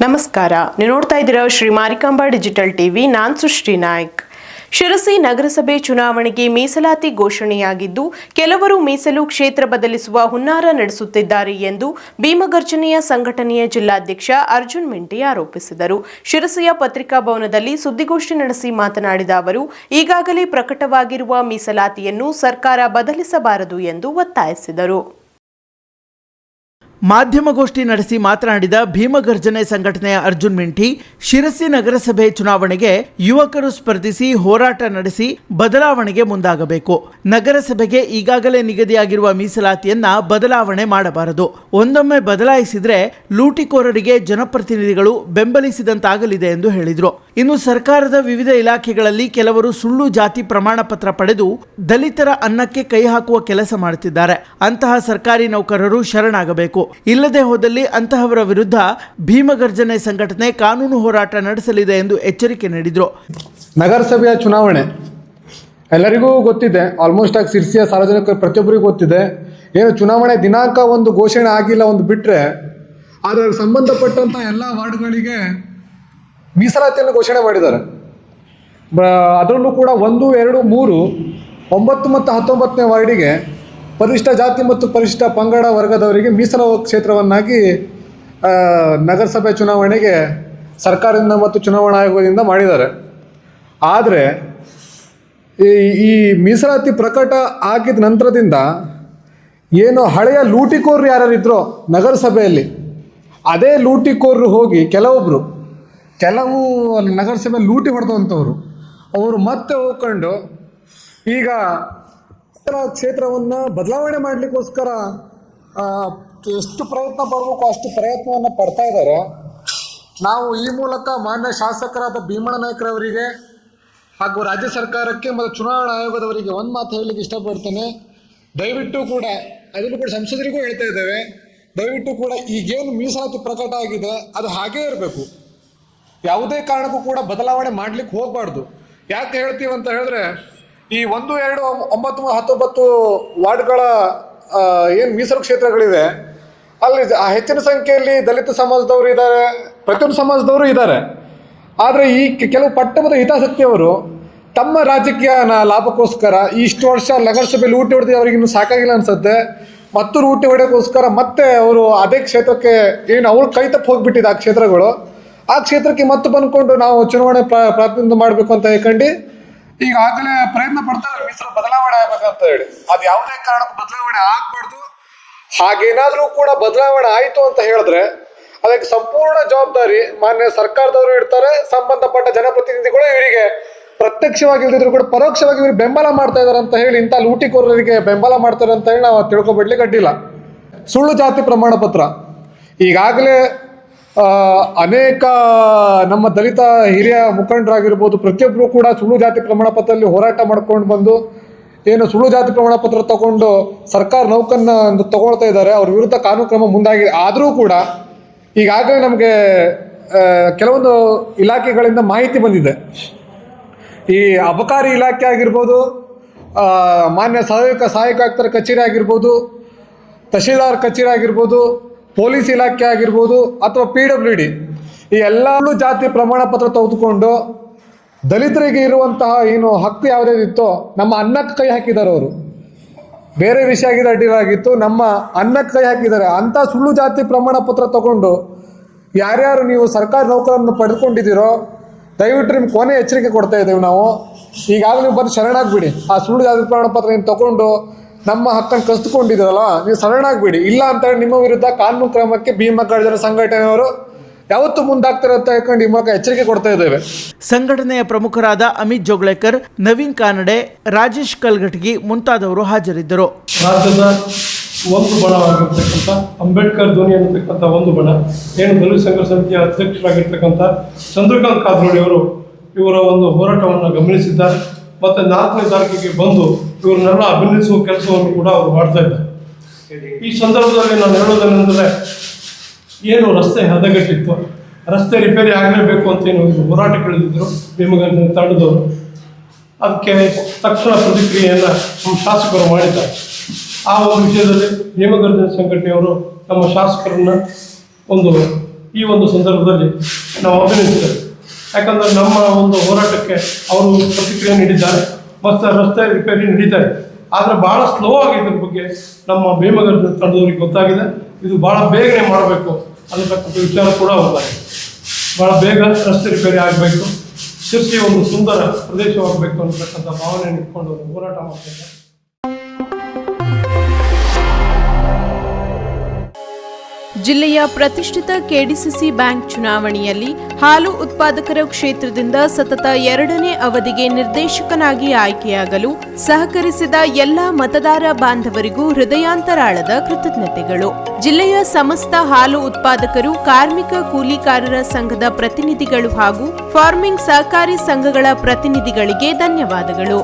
ನಮಸ್ಕಾರ, ನೀವು ನೋಡ್ತಾ ಇದ್ದೀರಾ ಶ್ರೀ ಮಾರಿಕಾಂಬಾ ಡಿಜಿಟಲ್ ಟಿವಿ. ನಾನು ಸೃಷ್ಟಿ ನಾಯ್ಕ್. ಶಿರಸಿ ನಗರಸಭೆ ಚುನಾವಣೆಗೆ ಮೀಸಲಾತಿ ಘೋಷಣೆಯಾಗಿದ್ದು, ಕೆಲವರು ಮೀಸಲು ಕ್ಷೇತ್ರ ಬದಲಿಸುವ ಹುನ್ನಾರ ನಡೆಸುತ್ತಿದ್ದಾರೆ ಎಂದು ಭೀಮಗರ್ಜನೆಯ ಸಂಘಟನೆಯ ಜಿಲ್ಲಾಧ್ಯಕ್ಷ ಅರ್ಜುನ್ ಮಿಂಟಿ ಆರೋಪಿಸಿದರು. ಶಿರಸಿಯ ಪತ್ರಿಕಾ ಭವನದಲ್ಲಿ ಸುದ್ದಿಗೋಷ್ಠಿ ನಡೆಸಿ ಮಾತನಾಡಿದ ಅವರು, ಈಗಾಗಲೇ ಪ್ರಕಟವಾಗಿರುವ ಮೀಸಲಾತಿಯನ್ನು ಸರ್ಕಾರ ಬದಲಿಸಬಾರದು ಎಂದು ಒತ್ತಾಯಿಸಿದರು. ಮಾಧ್ಯಮಗೋಷ್ಠಿ ನಡೆಸಿ ಮಾತನಾಡಿದ ಭೀಮಗರ್ಜನೆ ಸಂಘಟನೆಯ ಅರ್ಜುನ್ ಮಿಂಟಿ, ಶಿರಸಿ ನಗರಸಭೆ ಚುನಾವಣೆಗೆ ಯುವಕರು ಸ್ಪರ್ಧಿಸಿ ಹೋರಾಟ ನಡೆಸಿ ಬದಲಾವಣೆಗೆ ಮುಂದಾಗಬೇಕು. ನಗರಸಭೆಗೆ ಈಗಾಗಲೇ ನಿಗದಿಯಾಗಿರುವ ಮೀಸಲಾತಿಯನ್ನ ಬದಲಾವಣೆ ಮಾಡಬಾರದು. ಒಂದೊಮ್ಮೆ ಬದಲಾಯಿಸಿದ್ರೆ ಲೂಟಿಕೋರರಿಗೆ ಜನಪ್ರತಿನಿಧಿಗಳು ಬೆಂಬಲಿಸಿದಂತಾಗಲಿದೆ ಎಂದು ಹೇಳಿದರು. ಇನ್ನು ಸರ್ಕಾರದ ವಿವಿಧ ಇಲಾಖೆಗಳಲ್ಲಿ ಕೆಲವರು ಸುಳ್ಳು ಜಾತಿ ಪ್ರಮಾಣ ಪತ್ರ ಪಡೆದು ದಲಿತರ ಅನ್ನಕ್ಕೆ ಕೈ ಹಾಕುವ ಕೆಲಸ ಮಾಡುತ್ತಿದ್ದಾರೆ. ಅಂತಹ ಸರ್ಕಾರಿ ನೌಕರರು ಶರಣಾಗಬೇಕು. ಇಲ್ಲದೆ ಹೋದಲ್ಲಿ ಅಂತಹವರ ವಿರುದ್ಧ ಭೀಮಗರ್ಜನೆ ಸಂಘಟನೆ ಕಾನೂನು ಹೋರಾಟ ನಡೆಸಲಿದೆ ಎಂದು ಎಚ್ಚರಿಕೆ ನೀಡಿದರು. ನಗರಸಭೆಯ ಚುನಾವಣೆ ಎಲ್ಲರಿಗೂ ಗೊತ್ತಿದೆ. ಆಲ್ಮೋಸ್ಟ್ ಆಗಿ ಶಿರಸಿಯ ಸಾರ್ವಜನಿಕರು ಪ್ರತಿಯೊಬ್ಬರಿಗೂ ಗೊತ್ತಿದೆ. ಏನು ಚುನಾವಣೆ ದಿನಾಂಕ ಒಂದು ಘೋಷಣೆ ಆಗಿಲ್ಲ, ಒಂದು ಬಿಟ್ಟರೆ ಅದಕ್ಕೆ ಸಂಬಂಧಪಟ್ಟಂಥ ಎಲ್ಲ ವಾರ್ಡ್ಗಳಿಗೆ ಮೀಸಲಾತಿಯನ್ನು ಘೋಷಣೆ ಮಾಡಿದ್ದಾರೆ. ಅದರಲ್ಲೂ ಕೂಡ 1, 2, 3, 9 ಮತ್ತು 19ನೇ ವಾರ್ಡಿಗೆ ಪರಿಶಿಷ್ಟ ಜಾತಿ ಮತ್ತು ಪರಿಶಿಷ್ಟ ಪಂಗಡ ವರ್ಗದವರಿಗೆ ಮೀಸಲು ಕ್ಷೇತ್ರವನ್ನಾಗಿ ನಗರಸಭೆ ಚುನಾವಣೆಗೆ ಸರ್ಕಾರದಿಂದ ಮತ್ತು ಚುನಾವಣಾ ಆಯೋಗದಿಂದ ಮಾಡಿದ್ದಾರೆ. ಆದರೆ ಈ ಮೀಸಲಾತಿ ಪ್ರಕಟ ಆಗಿದ ನಂತರದಿಂದ ಏನು ಹಳೆಯ ಲೂಟಿಕೋರರು ಯಾರ್ಯಾರಿದ್ರೋ ನಗರಸಭೆಯಲ್ಲಿ, ಅದೇ ಲೂಟಿಕೋರರು ಹೋಗಿ ಕೆಲವು ನಗರಸಭೆ ಲೂಟಿ ಹೊಡೆದಂಥವ್ರು ಅವರು ಮತ್ತೆ ಹೋಗ್ಕೊಂಡು ಈಗ ಕ್ಷೇತ್ರವನ್ನು ಬದಲಾವಣೆ ಮಾಡಲಿಕ್ಕೋಸ್ಕರ ಎಷ್ಟು ಪ್ರಯತ್ನ ಪಡಬೇಕು ಅಷ್ಟು ಪ್ರಯತ್ನವನ್ನು ಪಡ್ತಾ ಇದ್ದಾರೆ. ನಾವು ಈ ಮೂಲಕ ಮಾನ್ಯ ಶಾಸಕರಾದ ಭೀಮಣ್ಣ ನಾಯ್ಕರವರಿಗೆ ಹಾಗೂ ರಾಜ್ಯ ಸರ್ಕಾರಕ್ಕೆ ಮತ್ತು ಚುನಾವಣಾ ಆಯೋಗದವರಿಗೆ ಒಂದು ಮಾತು ಹೇಳಲಿಕ್ಕೆ ಇಷ್ಟಪಡ್ತೇನೆ. ದಯವಿಟ್ಟು ಕೂಡ ಅದನ್ನು ಕೂಡ ಸಂಸದರಿಗೂ ಹೇಳ್ತಾ ಇದ್ದೇವೆ, ದಯವಿಟ್ಟು ಕೂಡ ಈಗೇನು ಮೀಸಲಾತಿ ಪ್ರಕಟ ಆಗಿದೆ ಅದು ಹಾಗೇ ಇರಬೇಕು. ಯಾವುದೇ ಕಾರಣಕ್ಕೂ ಕೂಡ ಬದಲಾವಣೆ ಮಾಡಲಿಕ್ಕೆ ಹೋಗಬಾರ್ದು. ಯಾಕೆ ಹೇಳ್ತೀವಿ ಅಂತ ಹೇಳಿದ್ರೆ, ಈ 1, 2, 9, 19 ವಾರ್ಡ್ಗಳ ಏನು ಮೀಸಲು ಕ್ಷೇತ್ರಗಳಿವೆ ಅಲ್ಲಿ ಹೆಚ್ಚಿನ ಸಂಖ್ಯೆಯಲ್ಲಿ ದಲಿತ ಸಮಾಜದವರು ಇದ್ದಾರೆ, ಪ್ರತಿಯೊಂದು ಸಮಾಜದವರು ಇದ್ದಾರೆ. ಆದರೆ ಈ ಕೆಲವು ಪಟ್ಟಣದ ಹಿತಾಸಕ್ತಿಯವರು ತಮ್ಮ ರಾಜಕೀಯ ಲಾಭಕ್ಕೋಸ್ಕರ ಇಷ್ಟು ವರ್ಷ ನಗರಸಭೆ ಲೂಟಿ ಹೊಡೆದು ಅವರಿಗೆ ಇನ್ನೂ ಸಾಕಾಗಿಲ್ಲ ಅನ್ಸುತ್ತೆ, ಮತ್ತು ಲೂಟಿ ಹೊಡೆಯೋಕ್ಕೋಸ್ಕರ ಮತ್ತೆ ಅವರು ಅದೇ ಕ್ಷೇತ್ರಕ್ಕೆ ಏನು ಅವ್ರು ಕೈ ತಪ್ಪು ಹೋಗಿಬಿಟ್ಟಿದೆ ಆ ಕ್ಷೇತ್ರಕ್ಕೆ ಮತ್ತೆ ಬಂದ್ಕೊಂಡು ನಾವು ಚುನಾವಣೆ ಪ್ರಾತಿನಿಧ್ಯ ಮಾಡಬೇಕು ಅಂತ ಹೇಳ್ಕೊಂಡು ಈಗಾಗಲೇ ಪ್ರಯತ್ನ ಪಡ್ತಾರೆ ಮೀಸಲು ಬದಲಾವಣೆ ಆಗ್ಬೇಕಂತ ಹೇಳಿ. ಅದು ಯಾವುದೇ ಕಾರಣಕ್ಕೂ ಬದಲಾವಣೆ ಆಗ್ಬಾರ್ದು. ಹಾಗೇನಾದರೂ ಕೂಡ ಬದಲಾವಣೆ ಆಯಿತು ಅಂತ ಹೇಳಿದ್ರೆ ಅದಕ್ಕೆ ಸಂಪೂರ್ಣ ಜವಾಬ್ದಾರಿ ಮಾನ್ಯ ಸರ್ಕಾರದವರು ಇರ್ತಾರೆ. ಸಂಬಂಧಪಟ್ಟ ಜನಪ್ರತಿನಿಧಿಗಳು ಇವರಿಗೆ ಪ್ರತ್ಯಕ್ಷವಾಗಿ ಇಲ್ದಿದ್ರು ಕೂಡ ಪರೋಕ್ಷವಾಗಿ ಇವ್ರಿಗೆ ಬೆಂಬಲ ಮಾಡ್ತಾ ಇದ್ದಾರೆ ಅಂತ ಹೇಳಿ, ಇಂಥ ಲೂಟಿಕೋರರಿಗೆ ಬೆಂಬಲ ಮಾಡ್ತಾರೆ ಅಂತ ಹೇಳಿ ನಾವು ತಿಳ್ಕೊಬಿಡ್ಲಿಕ್ಕೆ ಅಡ್ಡಿಲ್ಲ. ಸುಳ್ಳು ಜಾತಿ ಪ್ರಮಾಣ ಪತ್ರ ಈಗಾಗಲೇ ಅನೇಕ ನಮ್ಮ ದಲಿತ ಹಿರಿಯ ಮುಖಂಡರಾಗಿರ್ಬೋದು ಪ್ರತಿಯೊಬ್ಬರು ಕೂಡ ಸುಳ್ಳು ಜಾತಿ ಪ್ರಮಾಣ ಪತ್ರದಲ್ಲಿ ಹೋರಾಟ ಮಾಡ್ಕೊಂಡು ಬಂದು ಏನು ಸುಳ್ಳು ಜಾತಿ ಪ್ರಮಾಣ ಪತ್ರ ತಗೊಂಡು ಸರ್ಕಾರ ನೌಕರನ್ನ ತಗೊಳ್ತಾ ಇದ್ದಾರೆ. ಅವ್ರ ವಿರುದ್ಧ ಕಾನೂನು ಕ್ರಮ ಮುಂದಾಗಿದೆ. ಆದರೂ ಕೂಡ ಈಗಾಗಲೇ ನಮಗೆ ಕೆಲವೊಂದು ಇಲಾಖೆಗಳಿಂದ ಮಾಹಿತಿ ಬಂದಿದೆ. ಈ ಅಬಕಾರಿ ಇಲಾಖೆ ಆಗಿರ್ಬೋದು, ಮಾನ್ಯ ಸಹಾಯಕ ಆಯುಕ್ತರ ಕಚೇರಿ ಆಗಿರ್ಬೋದು, ತಹಶೀಲ್ದಾರ್ ಕಚೇರಿ ಆಗಿರ್ಬೋದು, ಪೊಲೀಸ್ ಇಲಾಖೆ ಆಗಿರ್ಬೋದು ಅಥವಾ PWD, ಈ ಎಲ್ಲ ಜಾತಿ ಪ್ರಮಾಣ ಪತ್ರ ತೆಗೆದುಕೊಂಡು ದಲಿತರಿಗೆ ಇರುವಂತಹ ಏನು ಹಕ್ಕು ಯಾವುದಿತ್ತೋ ನಮ್ಮ ಅನ್ನಕ್ಕೆ ಕೈ ಹಾಕಿದ್ದಾರೆ. ಅವರು ಬೇರೆ ವಿಷಯ ಆಗಿದೆ ಅಡ್ಡಿಲಾಗಿತ್ತು, ನಮ್ಮ ಅನ್ನಕ್ಕೆ ಕೈ ಹಾಕಿದ್ದಾರೆ. ಅಂಥ ಸುಳ್ಳು ಜಾತಿ ಪ್ರಮಾಣ ಪತ್ರ ತಗೊಂಡು ಯಾರ್ಯಾರು ನೀವು ಸರ್ಕಾರಿ ನೌಕರನ್ನು ಪಡೆದುಕೊಂಡಿದ್ದೀರೋ ದಯವಿಟ್ಟು ನಿಮ್ಗೆ ಕೊನೆ ಎಚ್ಚರಿಕೆ ಕೊಡ್ತಾ ಇದ್ದೇವೆ ನಾವು. ಈಗಾಗಲೇ ನೀವು ಬಂದು ಶರಣಾಗ್ಬಿಡಿ. ಆ ಸುಳ್ಳು ಜಾತಿ ಪ್ರಮಾಣ ಪತ್ರ ಏನು ತಗೊಂಡು ನಮ್ಮ ಹಕ್ಕನ್ನು ಕಸಿದುಕೊಂಡಿದ್ದೀರಲ್ಲ, ನೀವು ಶರಣಾಗ್ಬಿಡಿ. ಇಲ್ಲ ಅಂತ ಹೇಳಿ ನಿಮ್ಮ ವಿರುದ್ಧ ಕಾನೂನು ಕ್ರಮಕ್ಕೆ ಭೀಮಗರ್ಜನೆ ಸಂಘಟನೆಯವರು ಯಾವತ್ತೂ ಮುಂದಾಗ್ತಾರೆ ಅಂತ ಹೇಳ್ಕೊಂಡು ಈ ಮೂಲಕ ಎಚ್ಚರಿಕೆ ಕೊಡ್ತಾ ಇದ್ದೇವೆ. ಸಂಘಟನೆಯ ಪ್ರಮುಖರಾದ ಅಮಿತ್ ಜೋಗ್ಳೇಕರ್, ನವೀನ್ ಕಾನಡೆ, ರಾಜೇಶ್ ಕಲ್ಗಟಗಿ ಮುಂತಾದವರು ಹಾಜರಿದ್ದರು. ರಾಜ್ಯದ ಒಂದು ಬಣವಾಗಿರ್ತಕ್ಕಂಥ ಅಂಬೇಡ್ಕರ್ ಧ್ವನಿ ಅನ್ನತಕ್ಕಂಥ ಒಂದು ಬಣ ಏನು ದಲಿತ ಸಂಘರ್ಷ ಸಮಿತಿಯ ಅಧ್ಯಕ್ಷರಾಗಿರ್ತಕ್ಕಂಥ ಚಂದ್ರಕಾಂತ್ ಕಾದ್ರೋಡಿ ಅವರು ಇವರ ಒಂದು ಹೋರಾಟವನ್ನು ಗಮನಿಸಿದ್ದಾರೆ. ಮತ್ತು 4ನೇ ತಾರೀಕಿಗೆ ಬಂದು ಇವ್ರನ್ನೆಲ್ಲ ಅಭಿನಯಿಸುವ ಕೆಲಸವನ್ನು ಕೂಡ ಅವರು ಮಾಡ್ತಾ ಇದ್ದಾರೆ. ಈ ಸಂದರ್ಭದಲ್ಲಿ ನಾನು ಹೇಳೋದೇನೆಂದರೆ, ಏನು ರಸ್ತೆ ಹದಗೆಟ್ಟಿತ್ತು, ರಸ್ತೆ ರಿಪೇರಿ ಆಗಲೇಬೇಕು ಅಂತೇನು ಹೋರಾಟಕ್ಕಿಳಿದಿದ್ದರು ಭೀಮಗರ್ಜನೆ ತಂಡದವರು. ಅದಕ್ಕೆ ತಕ್ಷಣ ಪ್ರತಿಕ್ರಿಯೆಯನ್ನು ನಮ್ಮ ಶಾಸಕರು ಮಾಡಿದ್ದಾರೆ. ಆ ಒಂದು ವಿಷಯದಲ್ಲಿ ಭೀಮಗರ್ಜನೆ ಸಂಘಟನೆಯವರು ನಮ್ಮ ಶಾಸಕರನ್ನು ಒಂದು ಈ ಒಂದು ಸಂದರ್ಭದಲ್ಲಿ ನಾವು ಅಭಿನಂದಿಸ್ತೇವೆ. ಯಾಕಂದರೆ ನಮ್ಮ ಒಂದು ಹೋರಾಟಕ್ಕೆ ಅವರು ಪ್ರತಿಕ್ರಿಯೆ ನೀಡಿದ್ದಾರೆ ಮತ್ತು ರಸ್ತೆ ರಿಪೇರಿ ನಡೀತಾ ಇದೆ. ಆದರೆ ಭಾಳ ಸ್ಲೋ ಆಗಿದ್ರ ಬಗ್ಗೆ ನಮ್ಮ ಭೀಮಗರ್ಜನೆ ತಂಡದವರಿಗೆ ಗೊತ್ತಾಗಿದೆ. ಇದು ಭಾಳ ಬೇಗನೆ ಮಾಡಬೇಕು ಅನ್ನತಕ್ಕಂಥ ವಿಚಾರ ಕೂಡ ಹೋಗ್ತಾರೆ. ಭಾಳ ಬೇಗ ರಸ್ತೆ ರಿಪೇರಿ ಆಗಬೇಕು, ಶಿರ್ಸಿ ಒಂದು ಸುಂದರ ಪ್ರದೇಶವಾಗಬೇಕು ಅನ್ನತಕ್ಕಂಥ ಭಾವನೆಯನ್ನು ಇಟ್ಕೊಂಡು ಹೋರಾಟ ಮಾಡ್ತಿದ್ದಾರೆ. ಜಿಲ್ಲೆಯ ಪ್ರತಿಷ್ಠಿತ ಕೆಡಿಸಿಸಿ ಬ್ಯಾಂಕ್ ಚುನಾವಣೆಯಲ್ಲಿ ಹಾಲು ಉತ್ಪಾದಕರ ಕ್ಷೇತ್ರದಿಂದ ಸತತ 2ನೇ ಅವಧಿಗೆ ನಿರ್ದೇಶಕನಾಗಿ ಆಯ್ಕೆಯಾಗಲು ಸಹಕರಿಸಿದ ಎಲ್ಲ ಮತದಾರ ಬಾಂಧವರಿಗೂ ಹೃದಯಾಂತರಾಳದ ಕೃತಜ್ಞತೆಗಳು. ಜಿಲ್ಲೆಯ ಸಮಸ್ತ ಹಾಲು ಉತ್ಪಾದಕರು, ಕಾರ್ಮಿಕ ಕೂಲಿಕಾರರ ಸಂಘದ ಪ್ರತಿನಿಧಿಗಳು ಹಾಗೂ ಫಾರ್ಮಿಂಗ್ ಸಹಕಾರಿ ಸಂಘಗಳ ಪ್ರತಿನಿಧಿಗಳಿಗೆ ಧನ್ಯವಾದಗಳು.